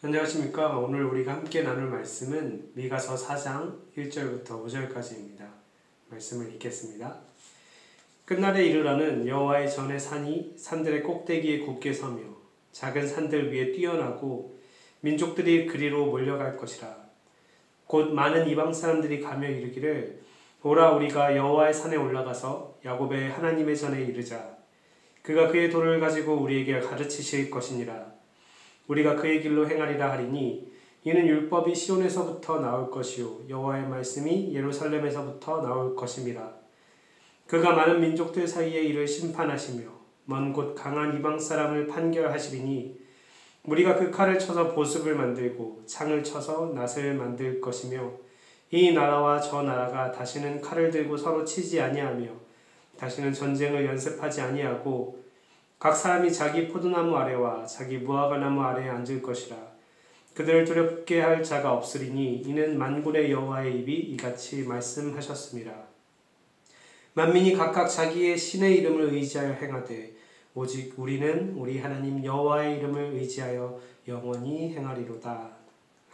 안녕하십니까. 오늘 우리가 함께 나눌 말씀은 미가서 4장 1절부터 5절까지입니다. 말씀을 읽겠습니다. 끝날에 이르러는 여호와의 전에 산이 산들의 꼭대기에 굳게 서며 작은 산들 위에 뛰어나고 민족들이 그리로 몰려갈 것이라. 곧 많은 이방 사람들이 가며 이르기를 오라 우리가 여호와의 산에 올라가서 야곱의 하나님의 전에 이르자. 그가 그의 도를 가지고 우리에게 가르치실 것이니라. 우리가 그의 길로 행하리라 하리니 이는 율법이 시온에서부터 나올 것이요 여호와의 말씀이 예루살렘에서부터 나올 것임이라. 그가 많은 민족들 사이에 이를 심판하시며 먼 곳 강한 이방 사람을 판결하시리니 우리가 그 칼을 쳐서 보습을 만들고 창을 쳐서 낫을 만들 것이며 이 나라와 저 나라가 다시는 칼을 들고 서로 치지 아니하며 다시는 전쟁을 연습하지 아니하고 각 사람이 자기 포도나무 아래와 자기 무화과나무 아래에 앉을 것이라. 그들을 두렵게 할 자가 없으리니 이는 만군의 여호와의 입이 이같이 말씀하셨습니다. 만민이 각각 자기의 신의 이름을 의지하여 행하되 오직 우리는 우리 하나님 여호와의 이름을 의지하여 영원히 행하리로다.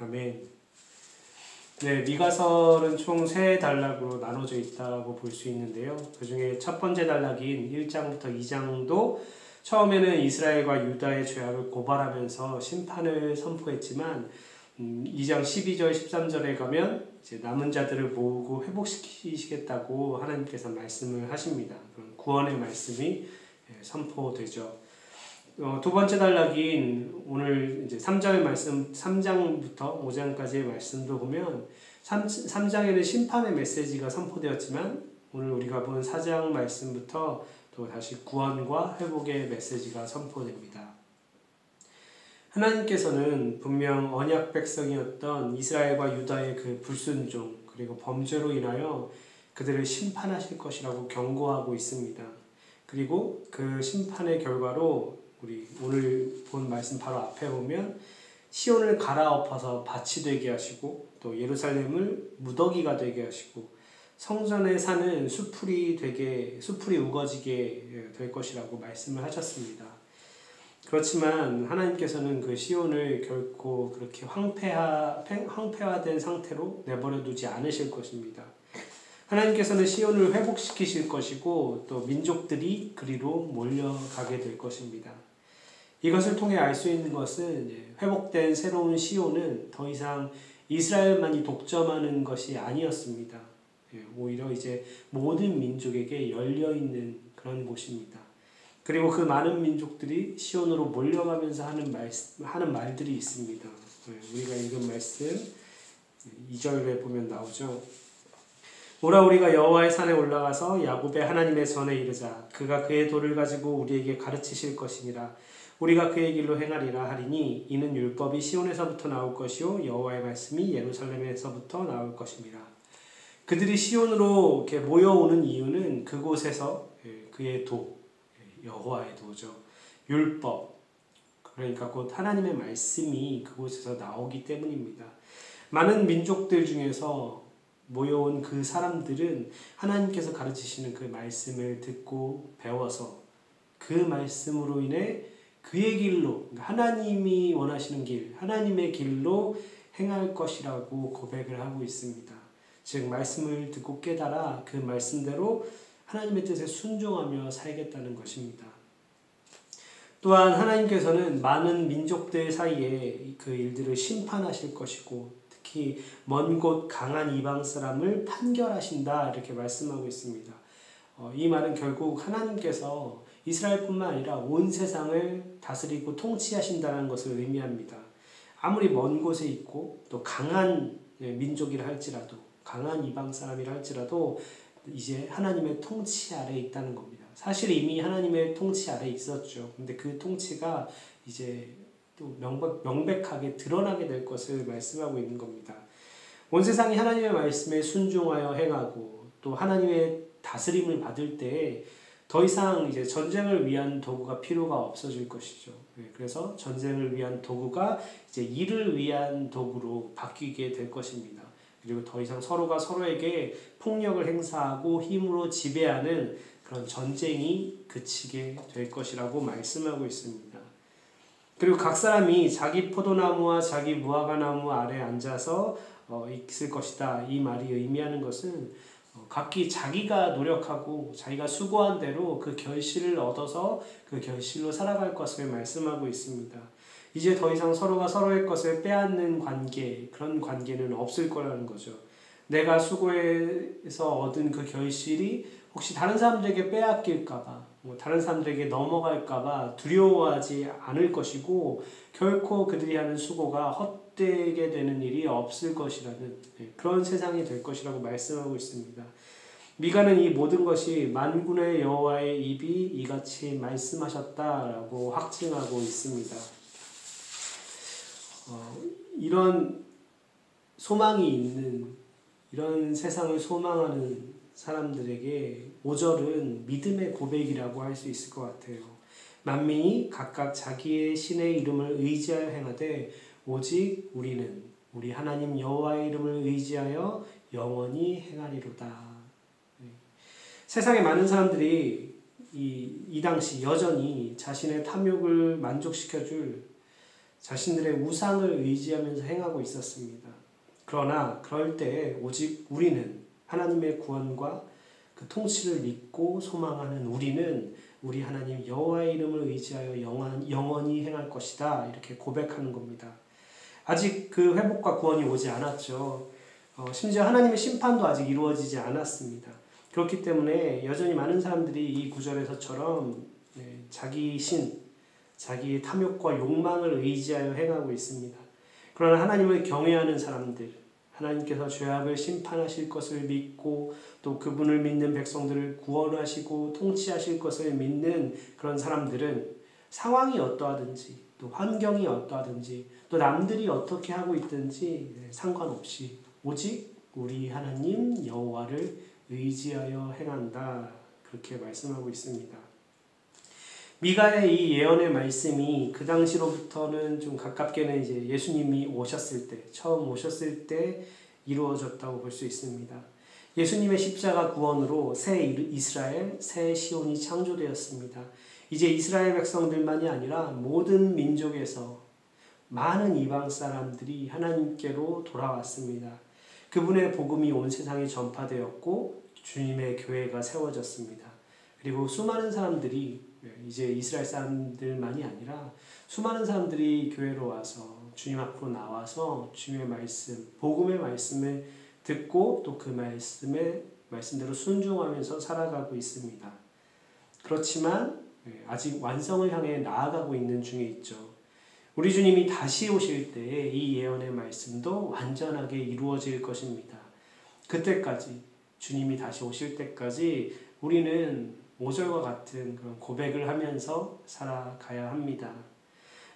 아멘. 네, 미가서는 총 3단락으로 나눠져 있다고 볼 수 있는데요. 그 중에 첫 번째 단락인 1장부터 2장도 처음에는 이스라엘과 유다의 죄악을 고발하면서 심판을 선포했지만 2장 12절 13절에 가면 이제 남은 자들을 모으고 회복시키시겠다고 하나님께서 말씀을 하십니다. 그런 구원의 말씀이 선포되죠. 두 번째 단락인 오늘 이제 3장의 말씀, 3장부터 5장까지의 말씀도 보면 3장에는 심판의 메시지가 선포되었지만 오늘 우리가 본 4장 말씀부터 또 다시 구원과 회복의 메시지가 선포됩니다. 하나님께서는 분명 언약 백성이었던 이스라엘과 유다의 그 불순종 그리고 범죄로 인하여 그들을 심판하실 것이라고 경고하고 있습니다. 그리고 그 심판의 결과로 우리 오늘 본 말씀 바로 앞에 보면 시온을 갈아엎어서 밭이 되게 하시고 또 예루살렘을 무더기가 되게 하시고 성전에 사는 수풀이 우거지게 될 것이라고 말씀을 하셨습니다. 그렇지만 하나님께서는 그 시온을 결코 그렇게 황폐화된 상태로 내버려 두지 않으실 것입니다. 하나님께서는 시온을 회복시키실 것이고 또 민족들이 그리로 몰려가게 될 것입니다. 이것을 통해 알 수 있는 것은 회복된 새로운 시온은 더 이상 이스라엘만이 독점하는 것이 아니었습니다. 오히려 이제 모든 민족에게 열려있는 그런 곳입니다. 그리고 그 많은 민족들이 시온으로 몰려가면서 하는 말들이 있습니다. 우리가 읽은 말씀 2절에 보면 나오죠. 오라 우리가 여호와의 산에 올라가서 야곱의 하나님의 전에 이르자. 그가 그의 도를 가지고 우리에게 가르치실 것이니라. 우리가 그의 길로 행하리라 하리니 이는 율법이 시온에서부터 나올 것이요 여호와의 말씀이 예루살렘에서부터 나올 것입니다. 그들이 시온으로 이렇게 모여오는 이유는 그곳에서 그의 도, 여호와의 도죠. 율법, 그러니까 곧 하나님의 말씀이 그곳에서 나오기 때문입니다. 많은 민족들 중에서 모여온 그 사람들은 하나님께서 가르치시는 그 말씀을 듣고 배워서 그 말씀으로 인해 그의 길로, 하나님이 원하시는 길, 하나님의 길로 행할 것이라고 고백을 하고 있습니다. 즉 말씀을 듣고 깨달아 그 말씀대로 하나님의 뜻에 순종하며 살겠다는 것입니다. 또한 하나님께서는 많은 민족들 사이에 그 일들을 심판하실 것이고 특히 먼 곳 강한 이방 사람을 판결하신다 이렇게 말씀하고 있습니다. 이 말은 결국 하나님께서 이스라엘뿐만 아니라 온 세상을 다스리고 통치하신다는 것을 의미합니다. 아무리 먼 곳에 있고 또 강한 민족이라 할지라도 강한 이방 사람이라 할지라도 이제 하나님의 통치 아래에 있다는 겁니다. 사실 이미 하나님의 통치 아래에 있었죠. 근데 그 통치가 이제 또 명백하게 드러나게 될 것을 말씀하고 있는 겁니다. 온 세상이 하나님의 말씀에 순종하여 행하고 또 하나님의 다스림을 받을 때 더 이상 이제 전쟁을 위한 도구가 필요가 없어질 것이죠. 그래서 전쟁을 위한 도구가 이제 일을 위한 도구로 바뀌게 될 것입니다. 그리고 더 이상 서로가 서로에게 폭력을 행사하고 힘으로 지배하는 그런 전쟁이 그치게 될 것이라고 말씀하고 있습니다. 그리고 각 사람이 자기 포도나무와 자기 무화과나무 아래 앉아서 있을 것이다. 이 말이 의미하는 것은 각기 자기가 노력하고 자기가 수고한 대로 그 결실을 얻어서 그 결실로 살아갈 것을 말씀하고 있습니다. 이제 더 이상 서로가 서로의 것을 빼앗는 관계, 그런 관계는 없을 거라는 거죠. 내가 수고해서 얻은 그 결실이 혹시 다른 사람들에게 빼앗길까봐, 다른 사람들에게 넘어갈까봐 두려워하지 않을 것이고, 결코 그들이 하는 수고가 헛되게 되는 일이 없을 것이라는 그런 세상이 될 것이라고 말씀하고 있습니다. 미가는 이 모든 것이 만군의 여호와의 입이 이같이 말씀하셨다라고 확증하고 있습니다. 이런 소망이 있는, 이런 세상을 소망하는 사람들에게 5절은 믿음의 고백이라고 할 수 있을 것 같아요. 만민이 각각 자기의 신의 이름을 의지하여 행하되 오직 우리는 우리 하나님 여호와의 이름을 의지하여 영원히 행하리로다. 세상에 많은 사람들이 이 당시 여전히 자신의 탐욕을 만족시켜줄 자신들의 우상을 의지하면서 행하고 있었습니다. 그러나 그럴 때 오직 우리는 하나님의 구원과 그 통치를 믿고 소망하는 우리는 우리 하나님 여호와의 이름을 의지하여 영원히 행할 것이다. 이렇게 고백하는 겁니다. 아직 그 회복과 구원이 오지 않았죠. 심지어 하나님의 심판도 아직 이루어지지 않았습니다. 그렇기 때문에 여전히 많은 사람들이 이 구절에서처럼 자기 신, 자기의 탐욕과 욕망을 의지하여 행하고 있습니다. 그러나 하나님을 경외하는 사람들, 하나님께서 죄악을 심판하실 것을 믿고 또 그분을 믿는 백성들을 구원하시고 통치하실 것을 믿는 그런 사람들은 상황이 어떠하든지 또 환경이 어떠하든지 또 남들이 어떻게 하고 있든지 상관없이 오직 우리 하나님 여호와를 의지하여 행한다. 그렇게 말씀하고 있습니다. 미가의 이 예언의 말씀이 그 당시로부터는 좀 가깝게는 이제 예수님이 오셨을 때, 처음 오셨을 때 이루어졌다고 볼 수 있습니다. 예수님의 십자가 구원으로 새 이스라엘, 새 시온이 창조되었습니다. 이제 이스라엘 백성들만이 아니라 모든 민족에서 많은 이방 사람들이 하나님께로 돌아왔습니다. 그분의 복음이 온 세상에 전파되었고 주님의 교회가 세워졌습니다. 그리고 수많은 사람들이 이제 이스라엘 사람들만이 아니라 수많은 사람들이 교회로 와서 주님 앞으로 나와서 주님의 말씀, 복음의 말씀을 듣고 또 그 말씀대로 순종하면서 살아가고 있습니다. 그렇지만 아직 완성을 향해 나아가고 있는 중에 있죠. 우리 주님이 다시 오실 때에 이 예언의 말씀도 완전하게 이루어질 것입니다. 그때까지, 주님이 다시 오실 때까지 우리는 5절과 같은 그런 고백을 하면서 살아가야 합니다.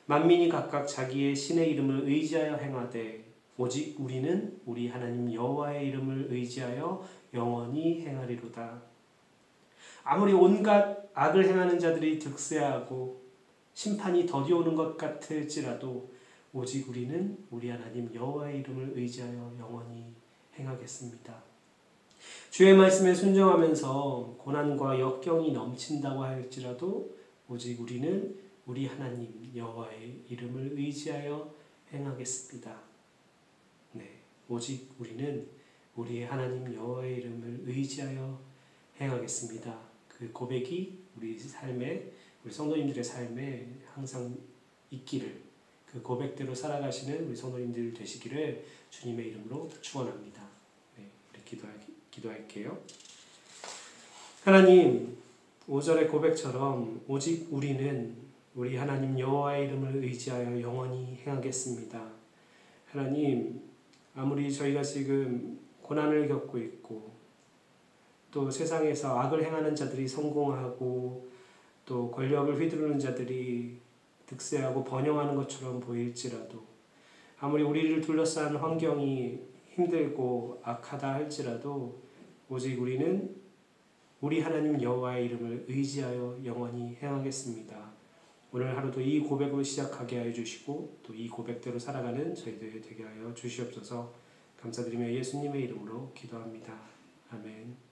만민이 각각 자기의 신의 이름을 의지하여 행하되 오직 우리는 우리 하나님 여호와의 이름을 의지하여 영원히 행하리로다. 아무리 온갖 악을 행하는 자들이 득세하고 심판이 더디오는 것 같을지라도 오직 우리는 우리 하나님 여호와의 이름을 의지하여 영원히 행하겠습니다. 주의 말씀에 순종하면서 고난과 역경이 넘친다고 할지라도 오직 우리는 우리 하나님 여호와의 이름을 의지하여 행하겠습니다. 오직 우리는 우리의 하나님 여호와의 이름을 의지하여 행하겠습니다. 그 고백이 우리 성도님들의 삶에 항상 있기를, 그 고백대로 살아가시는 우리 성도님들 되시기를 주님의 이름으로 축원합니다. 기도할게요. 하나님, 5절의 고백처럼 오직 우리는 우리 하나님 여호와의 이름을 의지하여 영원히 행하겠습니다. 하나님, 아무리 저희가 지금 고난을 겪고 있고 또 세상에서 악을 행하는 자들이 성공하고 또 권력을 휘두르는 자들이 득세하고 번영하는 것처럼 보일지라도, 아무리 우리를 둘러싼 환경이 힘들고 악하다 할지라도 오직 우리는 우리 하나님 여호와의 이름을 의지하여 영원히 행하겠습니다. 오늘 하루도 이 고백으로 시작하게 하여 주시고 또 이 고백대로 살아가는 저희들 되게 하여 주시옵소서. 감사드리며 예수님의 이름으로 기도합니다. 아멘.